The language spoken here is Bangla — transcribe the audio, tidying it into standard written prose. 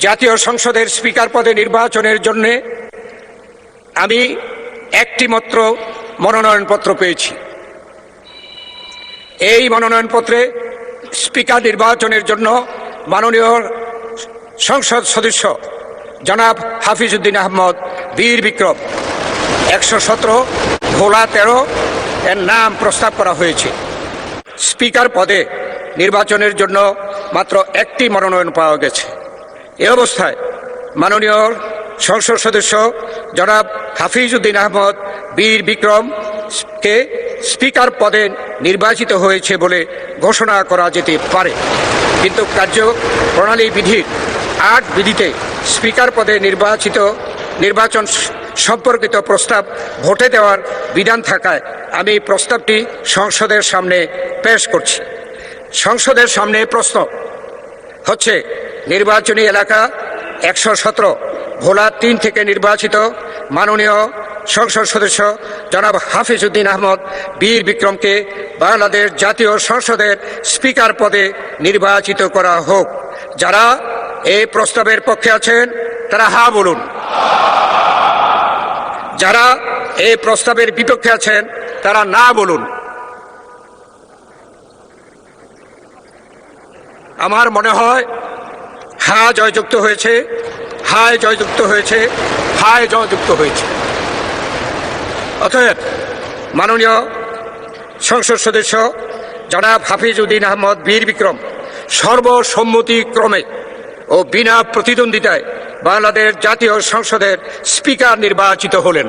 জাতীয় সংসদের স্পিকার পদে নির্বাচনের জন্য আমি একটি মাত্র মনোনয়নপত্র পেয়েছি। এই মনোনয়নপত্রে স্পিকার নির্বাচনের জন্য মাননীয় সংসদ সদস্য জনাব হাফিজউদ্দিন আহমদ বীর বিক্রম 117 ভোলা 13 এর নাম প্রস্তাব করা হয়েছে। স্পিকার পদে নির্বাচনের জন্য মাত্র একটি মনোনয়ন পাওয়া গেছে। এ অবস্থায় মাননীয় সংসদ সদস্য জনাব হাফিজউদ্দিন আহমদ বীর বিক্রমকে স্পিকার পদে নির্বাচিত হয়েছে বলে ঘোষণা করা যেতে পারে, কিন্তু কার্যপ্রণালী বিধির 8 বিধিতে স্পিকার পদে নির্বাচন সম্পর্কিত প্রস্তাব ভোটে দেওয়ার বিধান থাকায় আমি প্রস্তাবটি সংসদের সামনে পেশ করছি। সংসদের সামনে প্রশ্ন হচ্ছে, নির্বাচনী এলাকা 117 ভোলা 3 থেকে নির্বাচিত মাননীয় সংসদ সদস্য জনাব হাফিজউদ্দিন আহমদ বীর বিক্রমকে বাংলাদেশ জাতীয় সংসদের স্পিকার পদে নির্বাচিত করা হোক। যারা এই প্রস্তাবের পক্ষে আছেন তারা হা বলুন। যারা এই প্রস্তাবের বিপক্ষে আছেন তারা না বলুন। আমার মনে হয় হা জয়যুক্ত হয়েছে, হায় জয়যুক্ত হয়েছে, হায় জয়যুক্ত হয়েছে। অতএব মাননীয় সংসদ সদস্য জনাব হাফিজউদ্দিন আহমদ বীর বিক্রম সর্বসম্মতিক্রমে ও বিনা প্রতিদ্বন্দ্বিতায় বাংলাদেশ জাতীয় সংসদের স্পিকার নির্বাচিত হলেন।